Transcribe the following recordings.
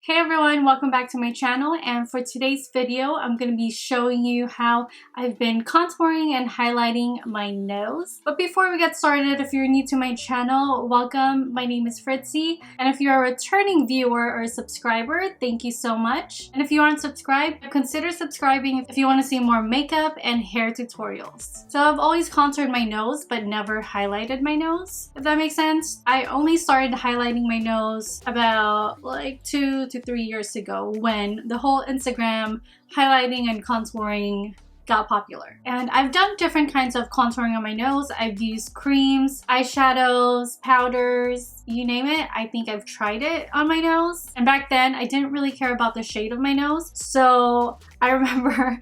Hey everyone, welcome back to my channel, and for today's video I'm going to be showing you how I've been contouring and highlighting my nose. But before we get started, if you're new to my channel, welcome. My name is Fritzie, and if you're a returning viewer or a subscriber, thank you so much. And if you aren't subscribed, consider subscribing if you want to see more makeup and hair tutorials. So I've always contoured my nose but never highlighted my nose, if that makes sense. I only started highlighting my nose about like 2 to 3 years ago when the whole Instagram highlighting and contouring got popular. And I've done different kinds of contouring on my nose. I've used creams, eyeshadows, powders, you name it. I think I've tried it on my nose. And back then I didn't really care about the shade of my nose. So I remember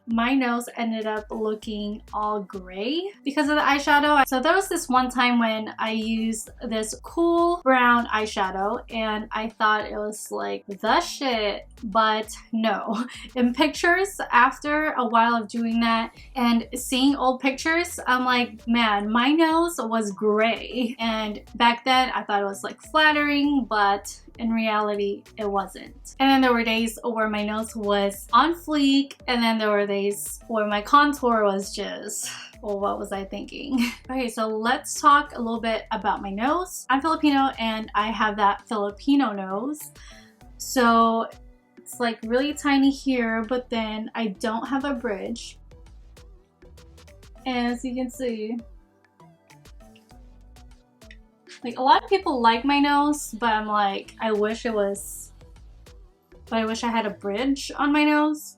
my nose ended up looking all gray because of the eyeshadow. So there was this one time when I used this cool brown eyeshadow and I thought it was like the shit, but no. In pictures, after a while of doing that and seeing old pictures, I'm like, man, my nose was gray. And back then I thought it was like flattering, but in reality, it wasn't. And then there were days where my nose was on fleek, and then there were days where my contour was just, well, what was I thinking? Okay, so let's talk a little bit about my nose. I'm Filipino and I have that Filipino nose. So it's like really tiny here, but then I don't have a bridge. And as you can see, like, a lot of people like my nose, but I'm like, I wish I had a bridge on my nose.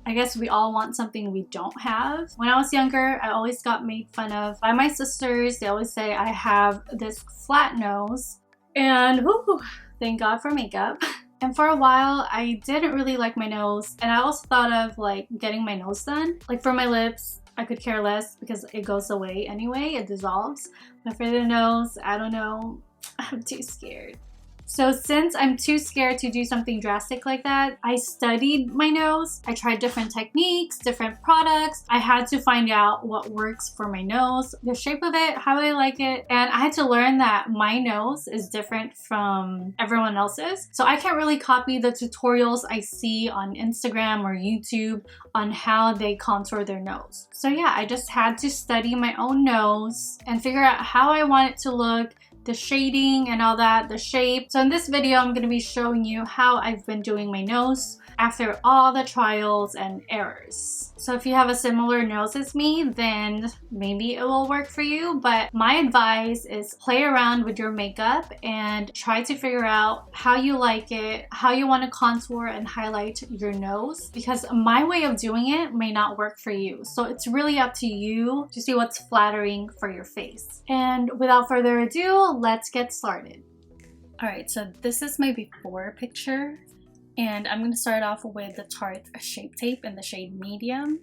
I guess we all want something we don't have. When I was younger, I always got made fun of by my sisters. They always say I have this flat nose. And whew, thank God for makeup. And for a while, I didn't really like my nose. And I also thought of like getting my nose done. Like for my lips, I could care less because it goes away anyway, it dissolves. But for the nose, I don't know, I'm too scared. So since I'm too scared to do something drastic like that, I studied my nose. I tried different techniques, different products. I had to find out what works for my nose, the shape of it, how I like it. And I had to learn that my nose is different from everyone else's. So I can't really copy the tutorials I see on Instagram or YouTube on how they contour their nose. So yeah, I just had to study my own nose and figure out how I want it to look, the shading and all that, the shape. So in this video, I'm going to be showing you how I've been doing my nose after all the trials and errors. So if you have a similar nose as me, then maybe it will work for you. But my advice is play around with your makeup and try to figure out how you like it, how you want to contour and highlight your nose, because my way of doing it may not work for you. So it's really up to you to see what's flattering for your face. And without further ado, let's get started. All right, so this is my before picture. And I'm going to start off with the Tarte Shape Tape in the shade Medium.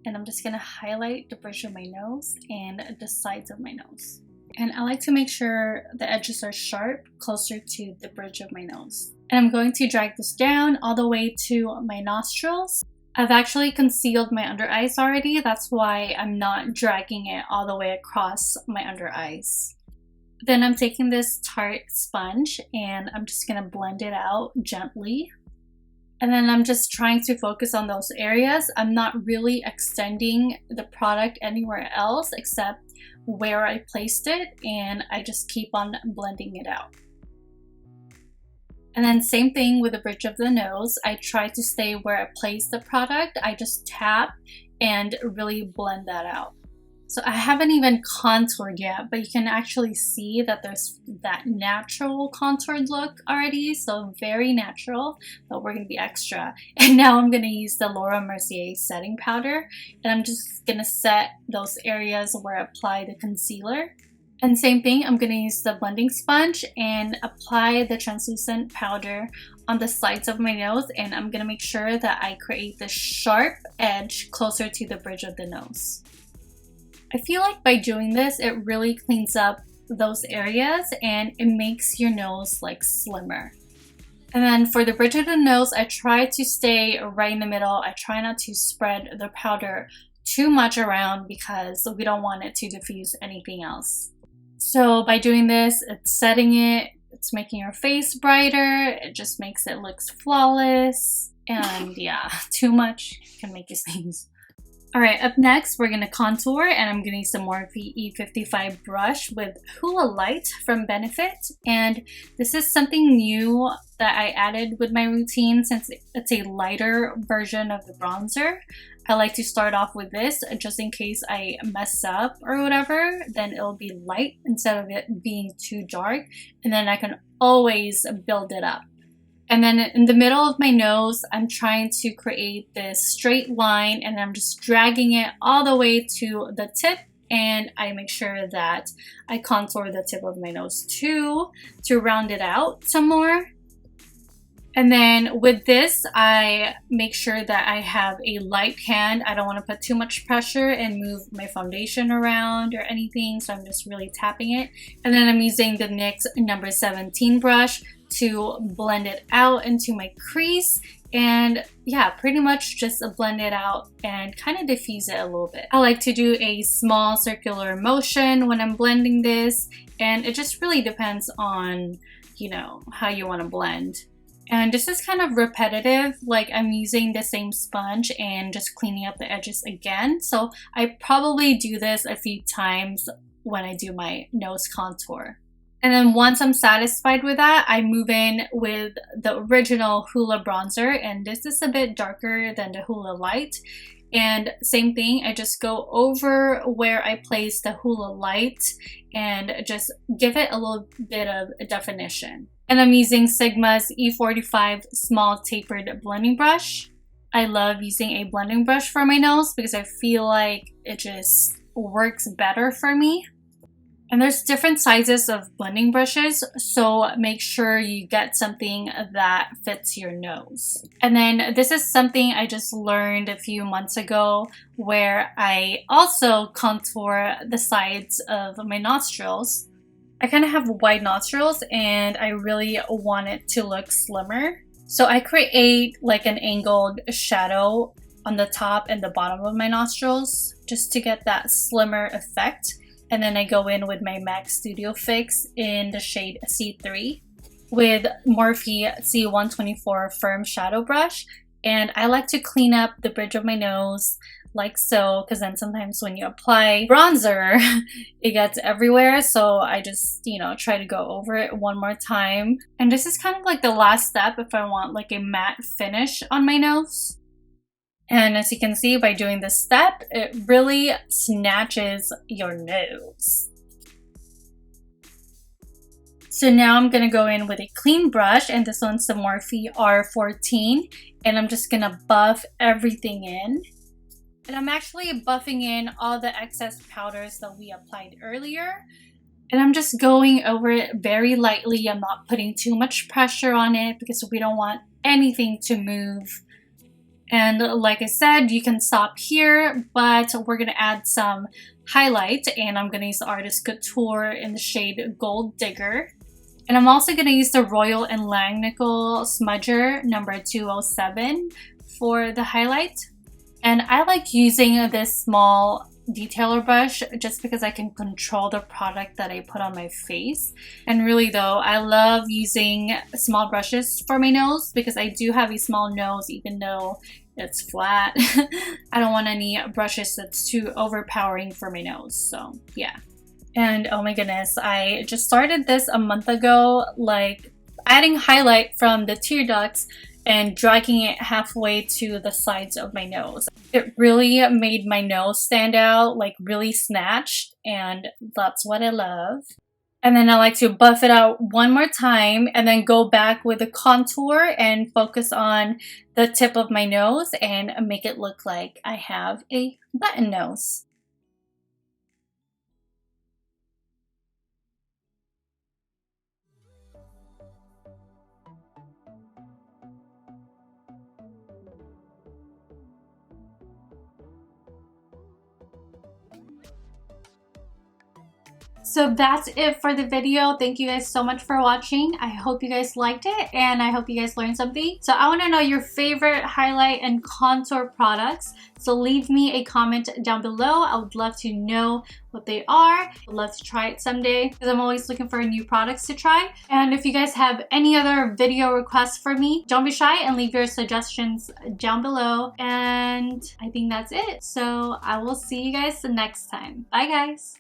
And I'm just going to highlight the bridge of my nose and the sides of my nose. And I like to make sure the edges are sharp, closer to the bridge of my nose. And I'm going to drag this down all the way to my nostrils. I've actually concealed my under eyes already. That's why I'm not dragging it all the way across my under eyes. Then I'm taking this Tarte sponge and I'm just going to blend it out gently. And then I'm just trying to focus on those areas. I'm not really extending the product anywhere else except where I placed it, and I just keep on blending it out. And then same thing with the bridge of the nose. I try to stay where I placed the product. I just tap and really blend that out. So I haven't even contoured yet, but you can actually see that there's that natural contoured look already. So very natural, but we're going to be extra. And now I'm going to use the Laura Mercier setting powder. And I'm just going to set those areas where I apply the concealer. And same thing, I'm going to use the blending sponge and apply the translucent powder on the sides of my nose. And I'm going to make sure that I create the sharp edge closer to the bridge of the nose. I feel like by doing this, it really cleans up those areas and it makes your nose like slimmer. And then for the bridge of the nose, I try to stay right in the middle. I try not to spread the powder too much around because we don't want it to diffuse anything else. So by doing this, it's setting it, It's making your face brighter. It just makes it look flawless. And yeah, too much can make you sneeze. Alright, up next we're going to contour, and I'm going to use some more VE55 brush with Hoola Lite from Vanity. And this is something new that I added with my routine since it's a lighter version of the bronzer. I like to start off with this just in case I mess up or whatever, then it'll be light instead of it being too dark, and then I can always build it up. And then in the middle of my nose, I'm trying to create this straight line, and I'm just dragging it all the way to the tip, and I make sure that I contour the tip of my nose too to round it out some more. And then with this, I make sure that I have a light hand. I don't want to put too much pressure and move my foundation around or anything, so I'm just really tapping it. And then I'm using the NYX number 17 brush to blend it out into my crease, and yeah, pretty much just blend it out and kind of diffuse it a little bit. I like to do a small circular motion when I'm blending this, and it just really depends on, you know, how you want to blend. And this is kind of repetitive, like I'm using the same sponge and just cleaning up the edges again. So I probably do this a few times when I do my nose contour. And then once I'm satisfied with that, I move in with the original Hoola bronzer, and this is a bit darker than the Hoola Lite. And same thing, I just go over where I placed the Hoola Lite and just give it a little bit of definition. And I'm using Sigma's E45 small tapered blending brush. I love using a blending brush for my nose because I feel like it just works better for me. And there's different sizes of blending brushes, so make sure you get something that fits your nose. And then this is something I just learned a few months ago, where I also contour the sides of my nostrils. I kind of have wide nostrils and I really want it to look slimmer. So I create like an angled shadow on the top and the bottom of my nostrils just to get that slimmer effect. And then I go in with my MAC Studio Fix in the shade C3 with Morphe C124 Firm Shadow Brush. And I like to clean up the bridge of my nose like so, because then sometimes when you apply bronzer, it gets everywhere. So I just, you know, try to go over it one more time. And this is kind of like the last step if I want like a matte finish on my nose. And as you can see, by doing this step, it really snatches your nose. So now I'm going to go in with a clean brush, and this one's the Morphe R14, and I'm just going to buff everything in. And I'm actually buffing in all the excess powders that we applied earlier. And I'm just going over it very lightly. I'm not putting too much pressure on it because we don't want anything to move. And like I said, you can stop here, but we're going to add some highlight, and I'm going to use the Artist Couture in the shade Gold Digger. And I'm also going to use the Royal & Langnickel Smudger number 207 for the highlight. And I like using this small detailer brush just because I can control the product that I put on my face. And really though, I love using small brushes for my nose because I do have a small nose even though it's flat. I don't want any brushes that's too overpowering for my nose, so yeah. And oh my goodness, I just started this a month ago, like adding highlight from the tear ducts and dragging it halfway to the sides of my nose. It really made my nose stand out, like really snatched, and that's what I love. And then I like to buff it out one more time and then go back with the contour and focus on the tip of my nose and make it look like I have a button nose. So that's it for the video. Thank you guys so much for watching. I hope you guys liked it and I hope you guys learned something. So I want to know your favorite highlight and contour products. So leave me a comment down below. I would love to know what they are. I would love to try it someday because I'm always looking for new products to try. And if you guys have any other video requests for me, don't be shy and leave your suggestions down below. And I think that's it. So I will see you guys the next time. Bye guys.